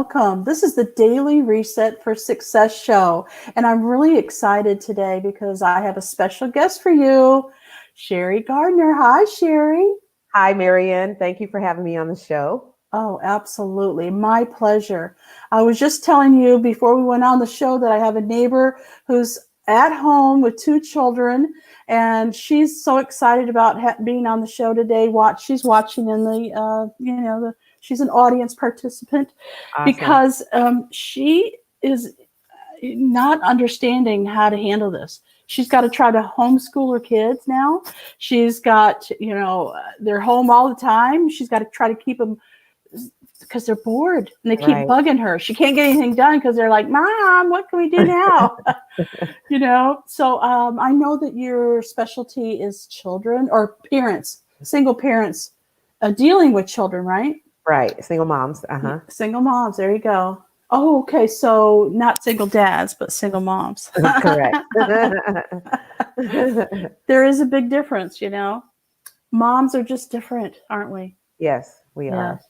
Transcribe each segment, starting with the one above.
welcome. This is the Daily Reset for Success show. And I'm really excited today because I have a special guest for you, Cheri Gardner. Hi, Cheri. Hi, Marianne. Thank you for having me on the show. Oh, absolutely. My pleasure. I was just telling you before we went on the show that I have a neighbor who's at home with two children, and she's so excited about being on the show today. She's watching in she's an audience participant Awesome. because she is not understanding how to handle this. She's got to try to homeschool her kids now. She's got, they're home all the time. She's got to try to keep them because they're bored and they keep Right. bugging her. She can't get anything done because they're like, Mom, what can we do now? So I know that your specialty is children or parents, single parents dealing with children, right? Right. Single moms. Single moms. There you go. Oh, okay. So not single dads, but single moms. Correct. There is a big difference, Moms are just different, aren't we? Yes, we Yeah. are.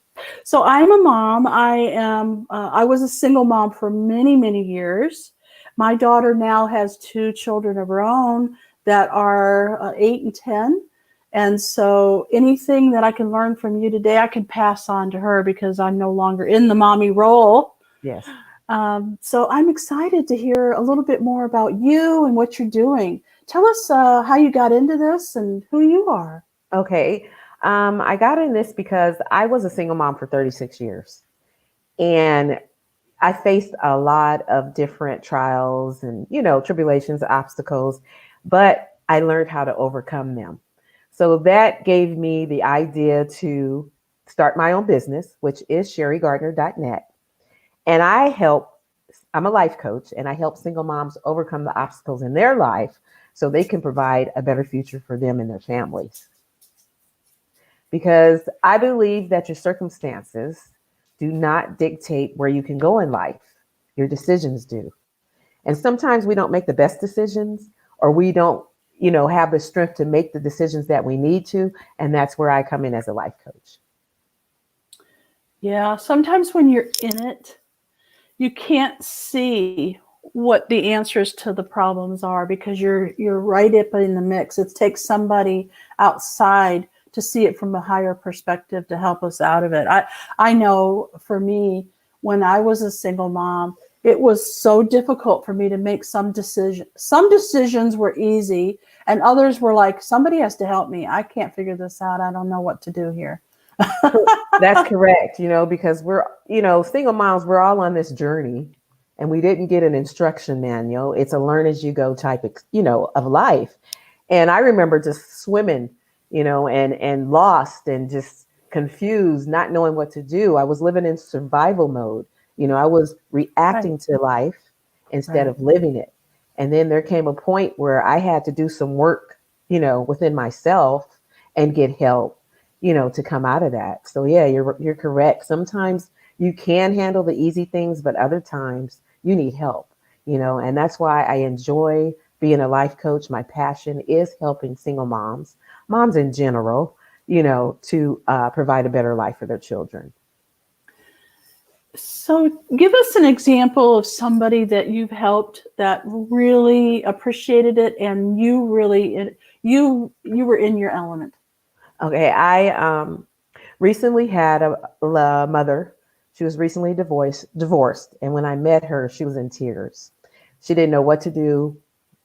So I'm a mom. I was a single mom for many, many years. My daughter now has two children of her own that are 8 and 10. And so anything that I can learn from you today, I can pass on to her because I'm no longer in the mommy role. Yes. So I'm excited to hear a little bit more about you and what you're doing. Tell us how you got into this and who you are. Okay. I got in this because I was a single mom for 36 years. And I faced a lot of different trials and, tribulations, obstacles, but I learned how to overcome them. So that gave me the idea to start my own business, which is CheriGardner.net. And I'm a life coach, and I help single moms overcome the obstacles in their life so they can provide a better future for them and their families. Because I believe that your circumstances do not dictate where you can go in life. Your decisions do. And sometimes we don't make the best decisions, or we don't, have the strength to make the decisions that we need to. And that's where I come in as a life coach. Yeah, sometimes when you're in it, you can't see what the answers to the problems are because you're right up in the mix. It takes somebody outside to see it from a higher perspective to help us out of it. I know for me, when I was a single mom, it was so difficult for me to make some decisions. Some decisions were easy and others were like, somebody has to help me. I can't figure this out. I don't know what to do here. That's correct, because we're, single moms, we're all on this journey and we didn't get an instruction manual. It's a learn as you go type, of life. And I remember just swimming, and lost and just confused, not knowing what to do. I was living in survival mode. I was reacting to life instead of living it. And then there came a point where I had to do some work, within myself and get help, to come out of that. So yeah, you're correct. Sometimes you can handle the easy things, but other times you need help, and that's why I enjoy being a life coach. My passion is helping single moms in general, to provide a better life for their children. So give us an example of somebody that you've helped that really appreciated it and you really, you were in your element. Okay, I recently had a mother. She was recently divorced, and when I met her, she was in tears. She didn't know what to do,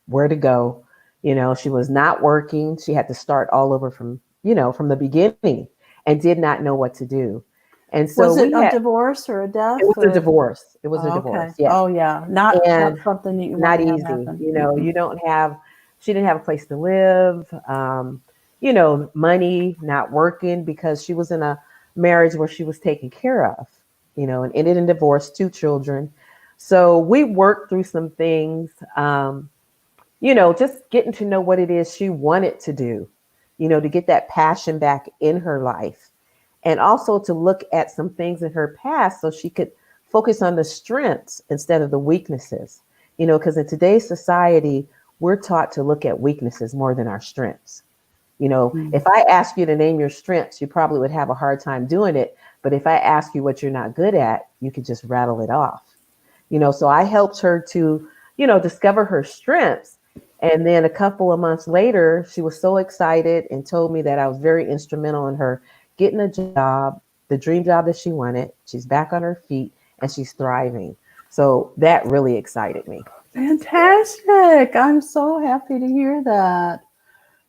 where to go. She was not working. She had to start all over from the beginning, and did not know what to do. And so was it a divorce or a death? It was or? a divorce. It was a Okay. divorce. Yeah. Oh yeah, not something that you not want to have easy. happen. You don't have. She didn't have a place to live. Money, not working because she was in a marriage where she was taken care of. And ended in divorce, two children. So we worked through some things. Just getting to know what it is she wanted to do. To get that passion back in her life. And also to look at some things in her past so she could focus on the strengths instead of the weaknesses. Because in today's society, we're taught to look at weaknesses more than our strengths. If I ask you to name your strengths, you probably would have a hard time doing it. But if I ask you what you're not good at, you could just rattle it off. So I helped her to, discover her strengths. And then a couple of months later, she was so excited and told me that I was very instrumental in her getting a job, the dream job that she wanted. She's back on her feet and she's thriving. So that really excited me. Fantastic. I'm so happy to hear that.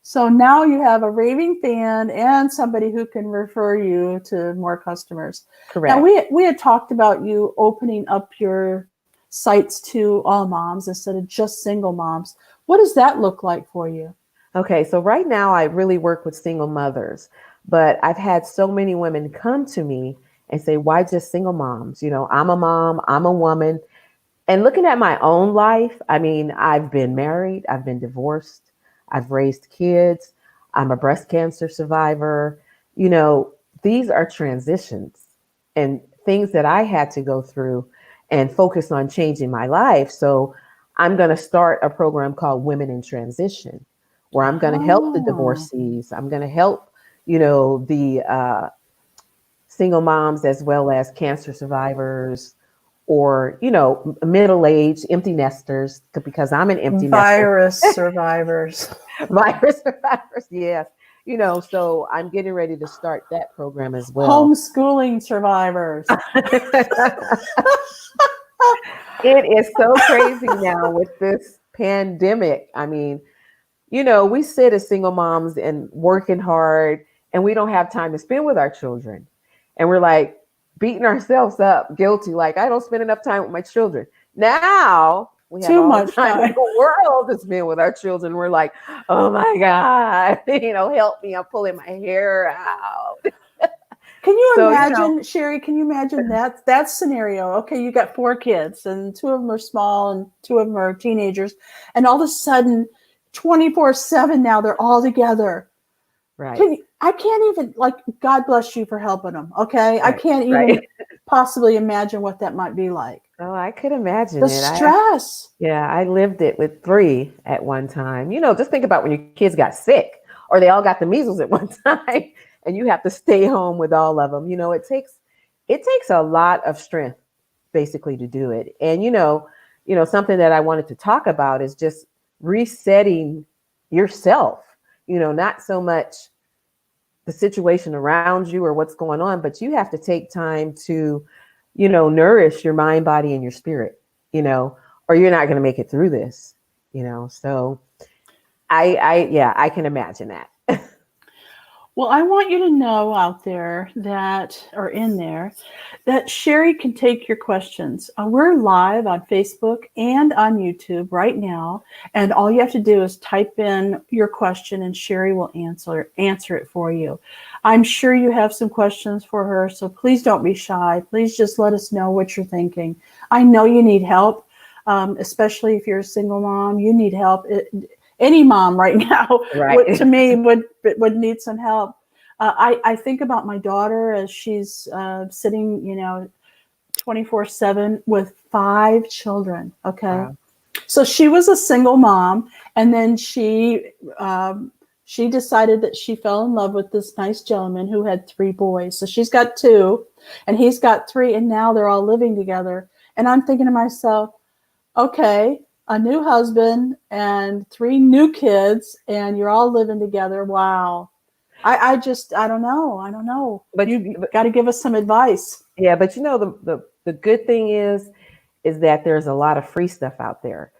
So now you have a raving fan and somebody who can refer you to more customers. Correct. Now we had talked about you opening up your sites to all moms instead of just single moms. What does that look like for you? Okay, so right now I really work with single mothers, but I've had so many women come to me and say, why just single moms? I'm a mom, I'm a woman. And looking at my own life, I mean, I've been married, I've been divorced, I've raised kids, I'm a breast cancer survivor. These are transitions and things that I had to go through and focus on changing my life. So I'm going to start a program called Women in Transition, where I'm going to help the divorcees. I'm going to help, the single moms as well as cancer survivors, or, middle-aged empty nesters, because I'm an empty virus survivors. Virus survivors, yes. So I'm getting ready to start that program as well. Homeschooling survivors. It is so crazy now with this pandemic. I mean, we sit as single moms and working hard, and we don't have time to spend with our children. And we're like beating ourselves up, guilty, like, I don't spend enough time with my children. Now we have too all much the time in the world to spend with our children. We're like, oh my God, help me. I'm pulling my hair out. Can you imagine, Cheri, can you imagine that scenario? Okay, you got 4 kids and 2 of them are small and 2 of them are teenagers. And all of a sudden, 24/7 now, they're all together. Right. I can't even, God bless you for helping them. Okay. Right. I can't even possibly imagine what that might be like. Oh, I could imagine the it. stress. I lived it with 3 at one time. Just think about when your kids got sick or they all got the measles at one time and you have to stay home with all of them. It takes a lot of strength basically to do it. And, something that I wanted to talk about is just resetting yourself, not so much the situation around you or what's going on, but you have to take time to, nourish your mind, body, and your spirit, or you're not going to make it through this, so I can imagine that. Well, I want you to know out there that Cheri can take your questions. We're live on Facebook and on YouTube right now. And all you have to do is type in your question and Cheri will answer it for you. I'm sure you have some questions for her, so please don't be shy. Please just let us know what you're thinking. I know you need help, especially if you're a single mom. You need help. Any mom right now, to me, would need some help. I think about my daughter as she's sitting, 24/7 with 5 children. Okay. Wow. So she was a single mom, and then she decided that she fell in love with this nice gentleman who had 3 boys. So she's got 2 and he's got 3, and now they're all living together. And I'm thinking to myself, okay, a new husband and 3 new kids, and you're all living together. Wow. I don't know. But you got to give us some advice. Yeah, but the good thing is that there's a lot of free stuff out there.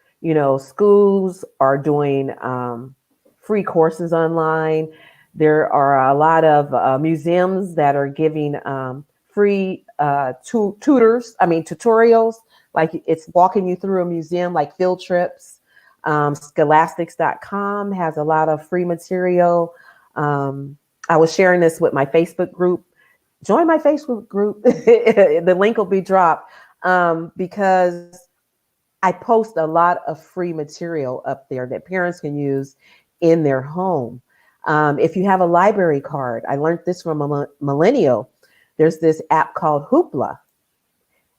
Schools are doing free courses online. There are a lot of museums that are giving free tutorials. Like it's walking you through a museum, like field trips. Scholastics.com has a lot of free material. I was sharing this with my Facebook group. Join my Facebook group. The link will be dropped because I post a lot of free material up there that parents can use in their home. If you have a library card, I learned this from a millennial. There's this app called Hoopla.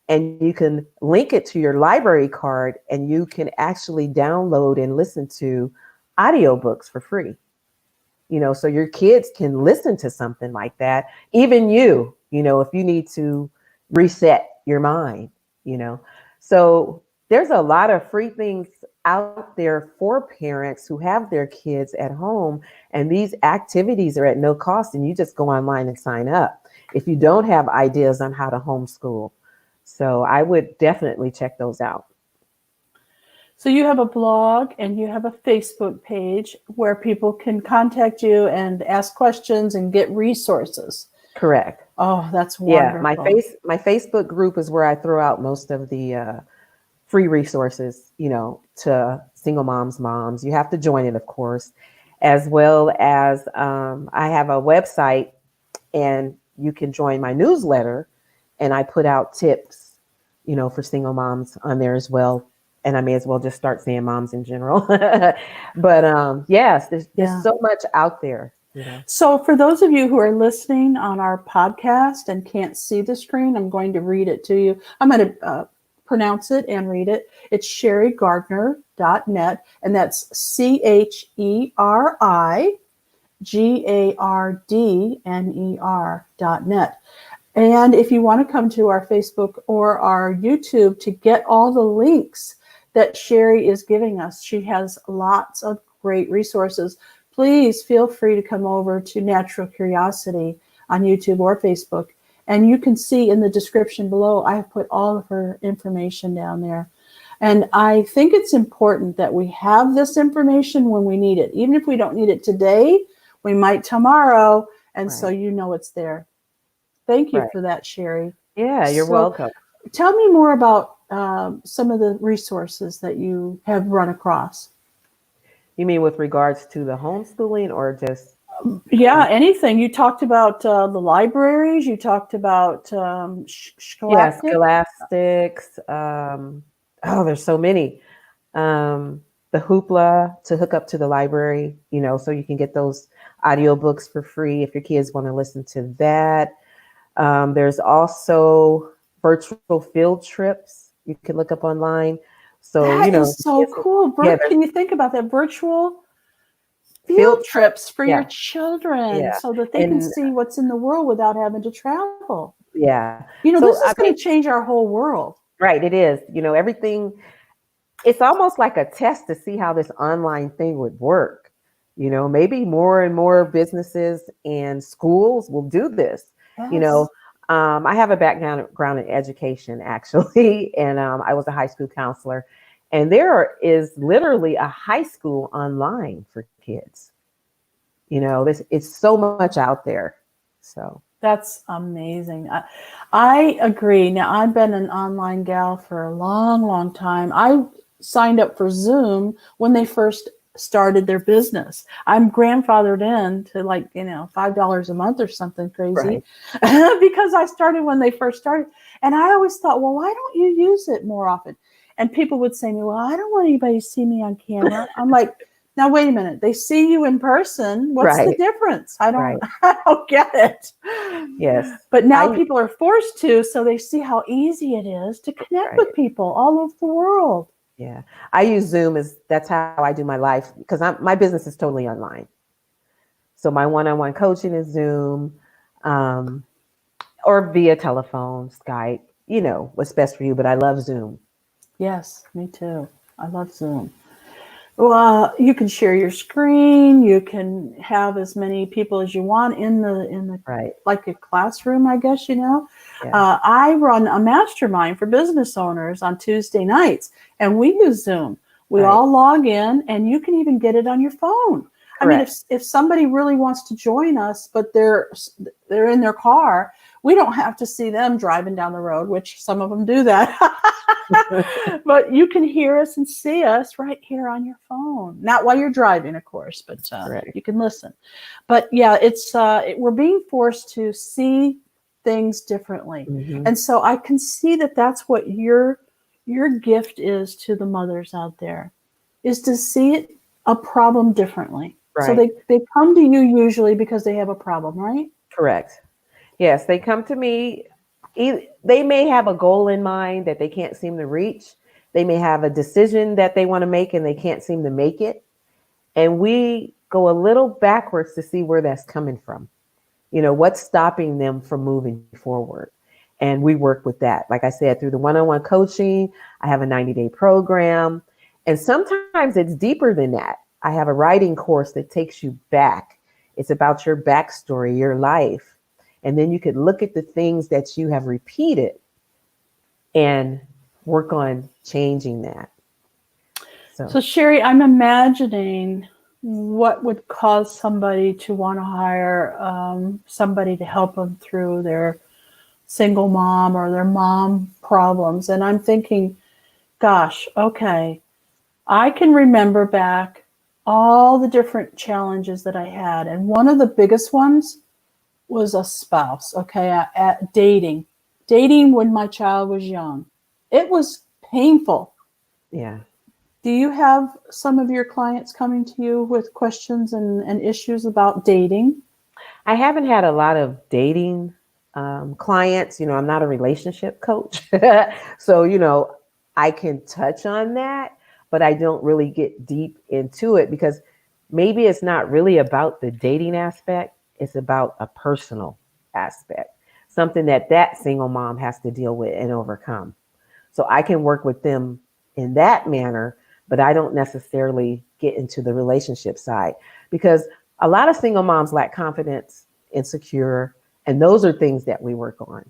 And you can link it to your library card and you can actually download and listen to audiobooks for free. so your kids can listen to something like that. Even if you need to reset your mind, you know. So there's a lot of free things out there for parents who have their kids at home. And these activities are at no cost. And you just go online and sign up if you don't have ideas on how to homeschool. So I would definitely check those out. So you have a blog and you have a Facebook page where people can contact you and ask questions and get resources. Correct. Oh, that's Yeah, wonderful. my Facebook group is where I throw out most of the free resources, to single moms. You have to join it, of course, as well as I have a website, and you can join my newsletter, and I put out tips, for single moms on there as well. And I may as well just start saying moms in general. But yes, there's so much out there. So for those of you who are listening on our podcast and can't see the screen, I'm going to read it to you. I'm going to pronounce it and read it. It's CheriGardner.net, and that's CheriGardner.net. And if you want to come to our Facebook or our YouTube to get all the links that Cheri is giving us, she has lots of great resources. Please feel free to come over to Natural Curiosity on YouTube or Facebook. And you can see in the description below, I have put all of her information down there. And I think it's important that we have this information when we need it. Even if we don't need it today, we might tomorrow. And so it's there. Thank you for that, Cheri. Yeah, you're welcome. Tell me more about some of the resources that you have run across. You mean with regards to the homeschooling or just? Yeah, anything. You talked about the libraries. You talked about Scholastics. There's so many. The Hoopla to hook up to the library, so you can get those audiobooks for free if your kids want to listen to that. There's also virtual field trips you can look up online. So that is so cool. Can you think about that? Virtual field trips for your children so that they can see what's in the world without having to travel. Yeah. This is going to change our whole world. Right. It is. Everything, it's almost like a test to see how this online thing would work. Maybe more and more businesses and schools will do this. Yes. I have a background in education, actually, and I was a high school counselor. And there is literally a high school online for kids. It's so much out there. So that's amazing. I agree. Now, I've been an online gal for a long, long time. I signed up for Zoom when they first started their business. I'm grandfathered in to $5 a month or something crazy because I started when they first started. And I always thought, well, why don't you use it more often? And people would say to me, well, I don't want anybody to see me on camera. I'm like, now, wait a minute. They see you in person. What's the difference? I don't get it. Yes. But now people are forced to, so they see how easy it is to connect with people all over the world. Yeah. I use Zoom that's how I do my life because my business is totally online. So my one-on-one coaching is Zoom, or via telephone, Skype, what's best for you, but I love Zoom. Yes, me too. I love Zoom. Well, you can share your screen. You can have as many people as you want in the like a classroom, I guess, I run a mastermind for business owners on Tuesday nights, and we use Zoom. We all log in, and you can even get it on your phone. Correct. I mean, if somebody really wants to join us, but they're in their car, we don't have to see them driving down the road, which some of them do that. But you can hear us and see us right here on your phone. Not while you're driving, of course, but you can listen. But yeah, it's we're being forced to see things differently. Mm-hmm. And so I can see that that's what your gift is to the mothers out there, is to see a problem differently. Right. So they come to you usually because they have a problem, right? Correct. Yes, they come to me. They may have a goal in mind that they can't seem to reach. They may have a decision that they want to make and they can't seem to make it. And we go a little backwards to see where that's coming from. What's stopping them from moving forward. And we work with that. Like I said, through the one-on-one coaching, I have a 90-day program. And sometimes it's deeper than that. I have a writing course that takes you back. It's about your backstory, your life. And then you could look at the things that you have repeated and work on changing that. So Cheri, I'm imagining what would cause somebody to want to hire somebody to help them through their single mom or their mom problems. And I'm thinking, gosh, okay, I can remember back all the different challenges that I had. And one of the biggest ones was a spouse, okay, at dating when my child was young. It was painful. Yeah. Do you have some of your clients coming to you with questions and issues about dating? I haven't had a lot of dating clients. I'm not a relationship coach. So, I can touch on that, but I don't really get deep into it because maybe it's not really about the dating aspect. It's about a personal aspect, something that single mom has to deal with and overcome. So I can work with them in that manner, but I don't necessarily get into the relationship side because a lot of single moms lack confidence, insecure, and those are things that we work on.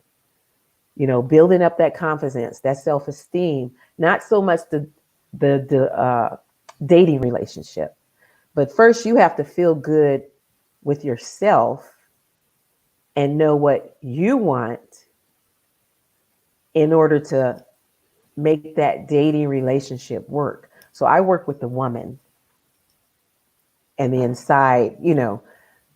Building up that confidence, that self-esteem, not so much the dating relationship, but first you have to feel good with yourself and know what you want in order to make that dating relationship work. So I work with the woman and the inside,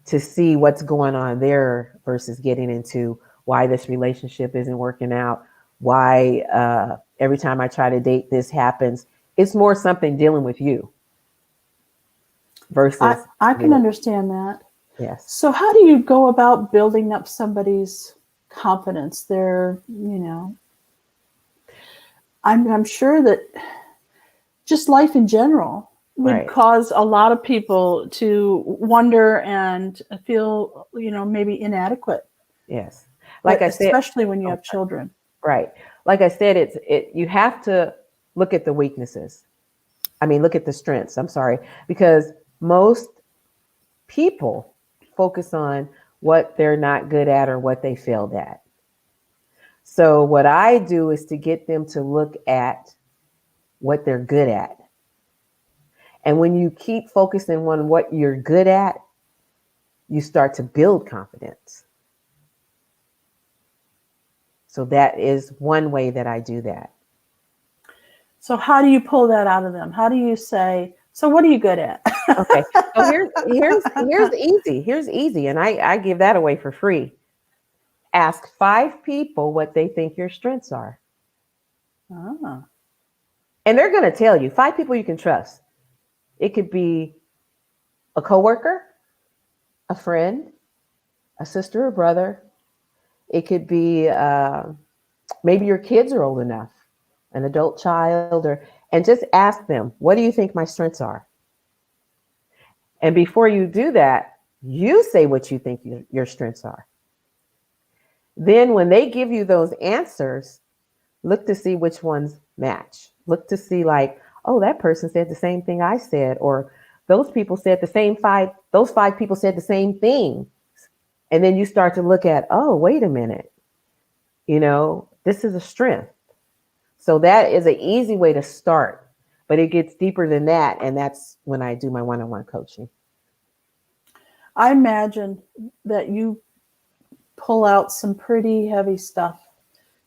to see what's going on there versus getting into why this relationship isn't working out, why every time I try to date, this happens. It's more something dealing with you versus. I can understand that. Yes. So how do you go about building up somebody's confidence? I'm sure that just life in general would cause a lot of people to wonder and feel, maybe inadequate. Yes. Like I said, especially when you have children. Right. Like I said, you have to look at the weaknesses. Look at the strengths. I'm sorry, because most people focus on what they're not good at or what they failed at. So what I do is to get them to look at what they're good at. And when you keep focusing on what you're good at, you start to build confidence. So that is one way that I do that. So how do you pull that out of them? How do you say, so what are you good at? Okay. So here's easy. Here's easy. And I give that away for free. Ask 5 people what they think your strengths are. Ah. And they're going to tell you 5 people you can trust. It could be a coworker, a friend, a sister or brother. It could be maybe your kids are old enough, an adult child, and just ask them, what do you think my strengths are? And before you do that, you say what you think your strengths are. Then when they give you those answers, look to see which ones match. Look to see like, oh, that person said the same thing I said, or those people said those 5 people said the same thing. And then you start to look at, oh, wait a minute, this is a strength. So that is an easy way to start, but it gets deeper than that. And that's when I do my one-on-one coaching. I imagine that you pull out some pretty heavy stuff.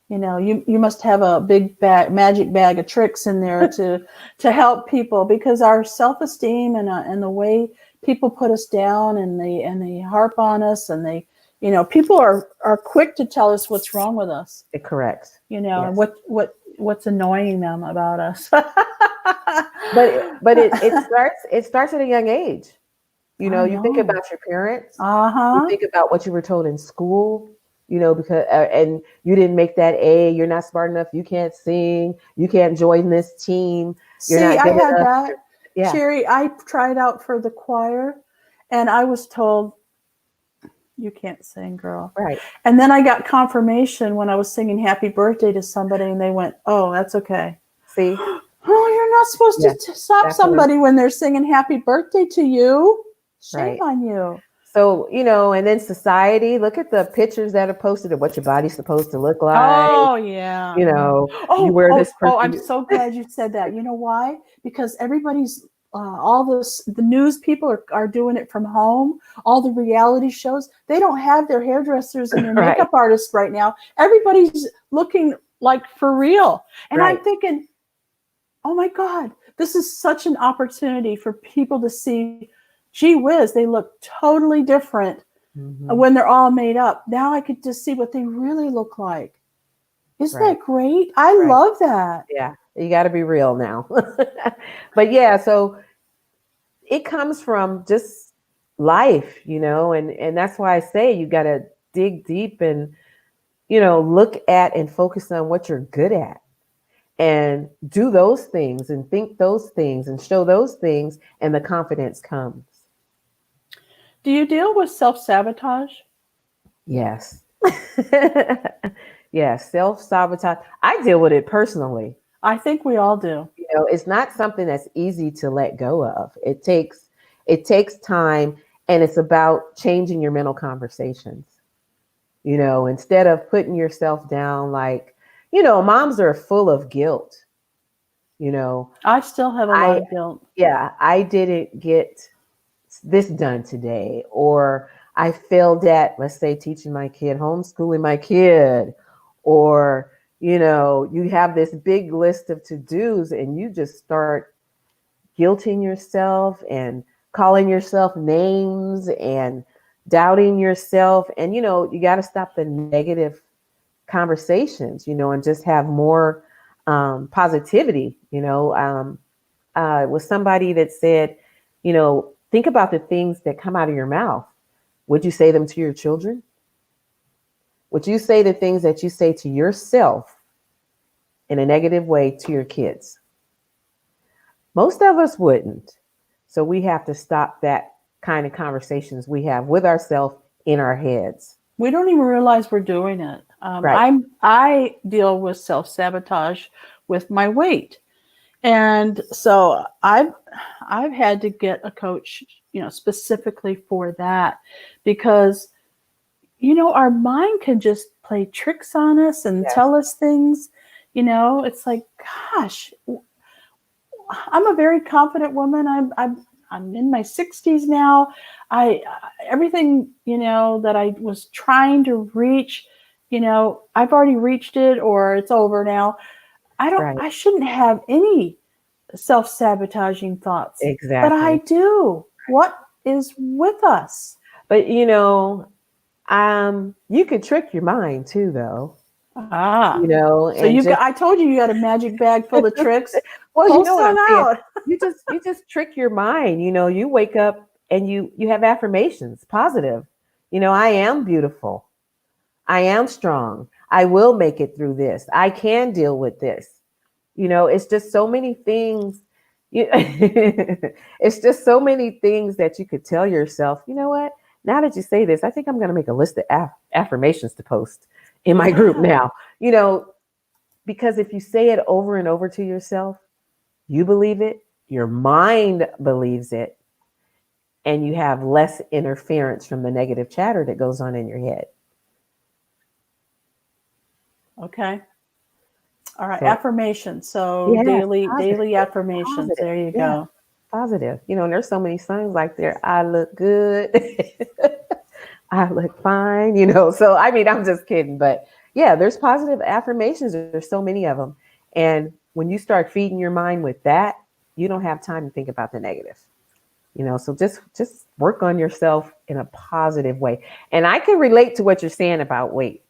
You must have a big magic bag of tricks in there to help people, because our self-esteem and the way people put us down and they harp on us and they, people are quick to tell us what's wrong with us. Correct. Yes. And what's annoying them about us. but it starts at a young age. You think about your parents. Uh-huh. You think about what you were told in school. Because and you didn't make that A, you're not smart enough, you can't sing, you can't join this team. I had that. Yeah. Cheri, I tried out for the choir. And I was told, you can't sing, girl. Right. And then I got confirmation when I was singing happy birthday to somebody, and they went, oh, that's okay. See? Oh, you're not supposed Yeah, to stop that's what I'm somebody when they're singing happy birthday to you. Shame right. on you. So, and then society, look at the pictures that are posted of what your body's supposed to look like. Oh, yeah. You wear this I'm perfect. so glad you said that. You know why? Because everybody's all the news people are doing it from home. All the reality shows, they don't have their hairdressers and their Right. makeup artists right now. Everybody's looking like for real. And Right. I'm thinking, oh my God, this is such an opportunity for people to see, gee whiz, they look totally different when they're all made up. Now I could just see what they really look like. Isn't Right. that great? I Right. love that. Yeah. You got to be real now. But yeah, so it comes from just life, and that's why I say you got to dig deep and, look at and focus on what you're good at and do those things and think those things and show those things, and the confidence comes. Do you deal with self-sabotage? Yes. Yes, self-sabotage. I deal with it personally. I think we all do. It's not something that's easy to let go of. It takes time, and it's about changing your mental conversations. Instead of putting yourself down, like, moms are full of guilt. I still have a lot of guilt. Yeah, I didn't get this done today, or I failed at, let's say, teaching my kid, homeschooling my kid, or, you have this big list of to-dos and you just start guilting yourself and calling yourself names and doubting yourself. And, you got to stop the negative conversations, and just have more positivity. It was somebody that said, think about the things that come out of your mouth. Would you say them to your children? Would you say the things that you say to yourself in a negative way to your kids? Most of us wouldn't. So we have to stop that kind of conversations we have with ourselves in our heads. We don't even realize we're doing it. Right. I deal with self-sabotage with my weight. And so I've had to get a coach, specifically for that, because our mind can just play tricks on us and Yes. tell us things. It's like, gosh, I'm a very confident woman. I'm in my 60s now. Everything that I was trying to reach, I've already reached it, or it's over now. Right. I shouldn't have any self-sabotaging thoughts. Exactly. But I do. What is with us? But you could trick your mind too, though. So I told you got a magic bag full of tricks. Well, Pull what I'm some saying. out. You just trick your mind. You wake up and you have affirmations, positive. I am beautiful. I am strong. I will make it through this. I can deal with this. It's just so many things. It's just so many things that you could tell yourself. You know what? Now that you say this, I think I'm going to make a list of affirmations to post in my group now. Because if you say it over and over to yourself, you believe it, your mind believes it, and you have less interference from the negative chatter that goes on in your head. Okay. All right. So, affirmations. So yeah, daily affirmations. Positive. There you Yeah. go. Positive. And there's so many songs like there. I look good. I look fine. So, I'm just kidding. But yeah, there's positive affirmations. There's so many of them. And when you start feeding your mind with that, you don't have time to think about the negative. So just work on yourself in a positive way. And I can relate to what you're saying about weight,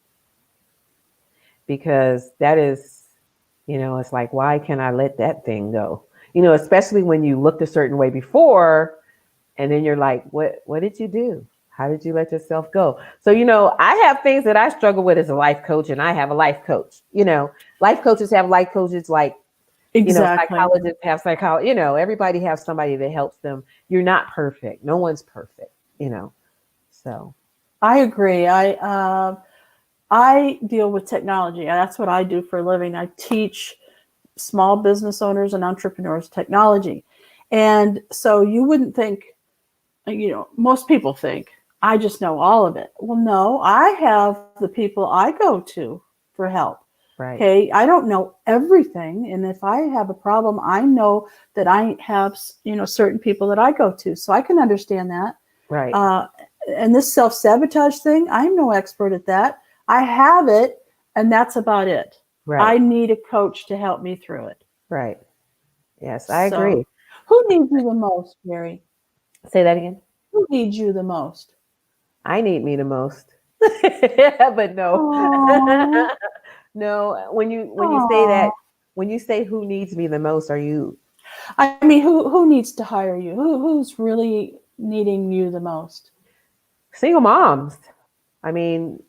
because that is, it's like, why can't I let that thing go? Especially when you looked a certain way before, and then you're like, what did you do? How did you let yourself go? So, I have things that I struggle with as a life coach, and I have a life coach. Life coaches have life coaches like Exactly. Psychologists have psychology, everybody has somebody that helps them. You're not perfect. No one's perfect, so. I agree. I deal with technology. That's what I do for a living. I teach small business owners and entrepreneurs technology. And so you wouldn't think, most people think, I just know all of it. Well, no, I have the people I go to for help. Right. Okay. I don't know everything. And if I have a problem, I know that I have, certain people that I go to. So I can understand that. Right. And this self-sabotage thing, I'm no expert at that. I have it, and that's about it. Right. I need a coach to help me through it. Right. Yes, I agree. Who needs you the most, Cheri? Say that again. Who needs you the most? I need me the most. But no. Aww. No, when you say Aww. that, when you say who needs me the most, are you? I mean, who needs to hire you? Who's really needing you the most? Single moms. I mean,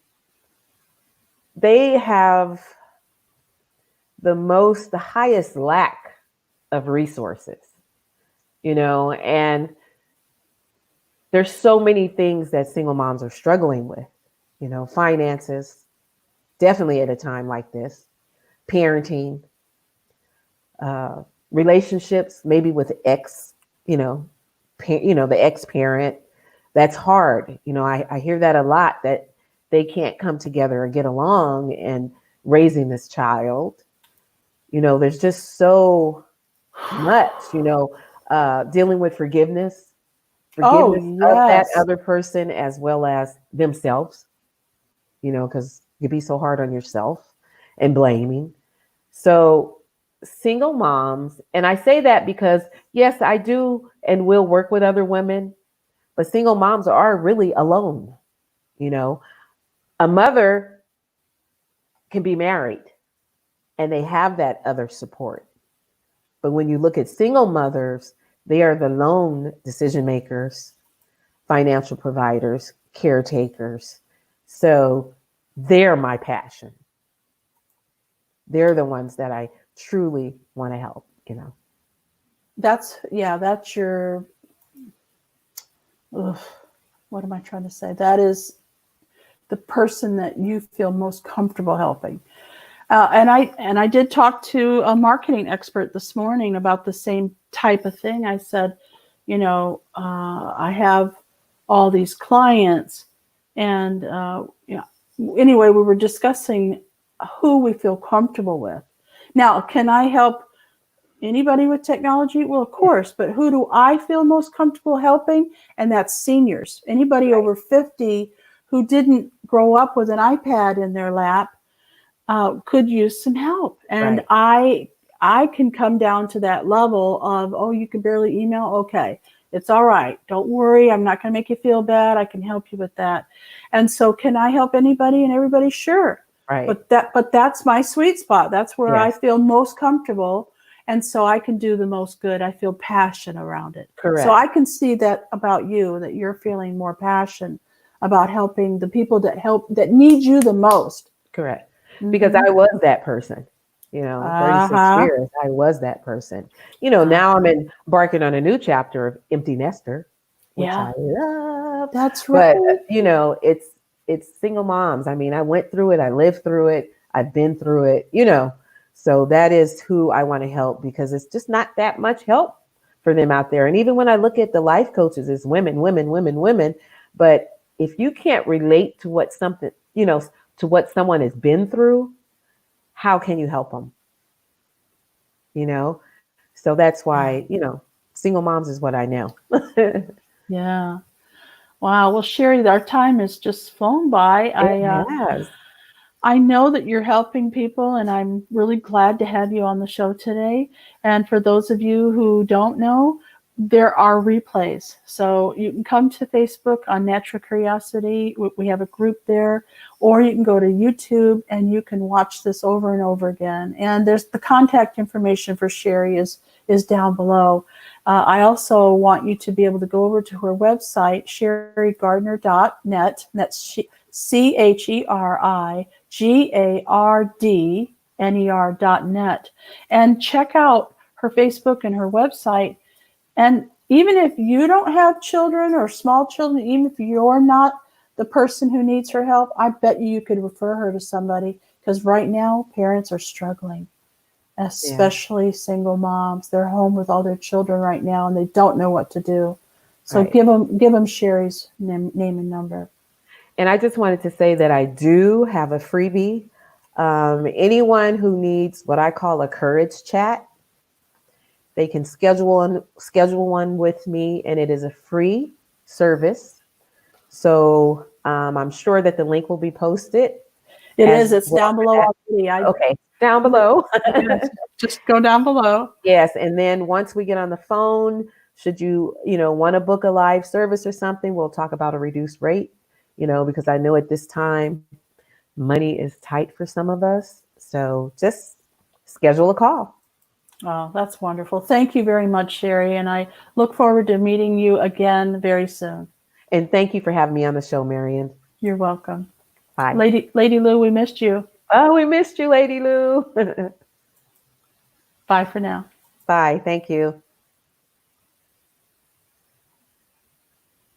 they have the highest lack of resources, and there's so many things that single moms are struggling with, finances, definitely at a time like this, parenting, relationships, maybe with the ex-parent. That's hard. I hear that a lot, that they can't come together and get along and raising this child. There's just so much, dealing with forgiveness Oh, of that yes. other person as well as themselves, because you be so hard on yourself and blaming. So single moms, and I say that because, yes, I do and will work with other women, but single moms are really alone. A mother can be married and they have that other support. But when you look at single mothers, they are the lone decision makers, financial providers, caretakers. So they're my passion. They're the ones that I truly want to help. That's your, ugh, what am I trying to say? That is the person that you feel most comfortable helping. And I did talk to a marketing expert this morning about the same type of thing. I said, I have all these clients, and anyway, we were discussing who we feel comfortable with. Now, can I help anybody with technology? Well, of course, but who do I feel most comfortable helping? And that's seniors. Anybody over 50 who didn't grow up with an iPad in their lap could use some help. And I can come down to that level of, oh, you can barely email? Okay, it's all right. Don't worry. I'm not going to make you feel bad. I can help you with that. And so can I help anybody and everybody? Sure. Right. But that's my sweet spot. That's where Yes. I feel most comfortable. And so I can do the most good. I feel passion around it. Correct. So I can see that about you, that you're feeling more passion about helping the people that need you the most. Correct. Because I was that person, 36 years, I was that person. Now I'm embarking on a new chapter of empty nester, which I love. That's right. But, it's single moms. I mean, I went through it. I lived through it. I've been through it, so that is who I want to help, because it's just not that much help for them out there. And even when I look at the life coaches, it's women, women, women, women. But if you can't relate to what someone has been through, how can you help them? So that's why, single moms is what I know. Yeah. Wow. Well, Cheri, our time has just flown by. I know that you're helping people, and I'm really glad to have you on the show today. And for those of you who don't know, there are replays. So you can come to Facebook on Natural Curiosity. We have a group there, or you can go to YouTube and you can watch this over and over again. And there's the contact information for Cheri is down below. I also want you to be able to go over to her website, CheriGardner.net. That's CheriGardner.net. ner.net, and check out her Facebook and her website. And even if you don't have children or small children, even if you're not the person who needs her help, I bet you could refer her to somebody, because right now parents are struggling, especially single moms. They're home with all their children right now and they don't know what to do. So Right. give them Cheri's name and number. And I just wanted to say that I do have a freebie. Anyone who needs what I call a courage chat, they can schedule one with me, and it is a free service. So I'm sure that the link will be posted It as is. It's well. down below already. Okay, down below. Yes, just go down below. Yes, and then once we get on the phone, should you want to book a live service or something, we'll talk about a reduced rate. Because I know at this time money is tight for some of us. So just schedule a call. Oh, that's wonderful. Thank you very much, Cheri. And I look forward to meeting you again very soon. And thank you for having me on the show, Marion. You're welcome. Bye. Lady Lou, we missed you. Oh, we missed you, Lady Lou. Bye for now. Bye. Thank you.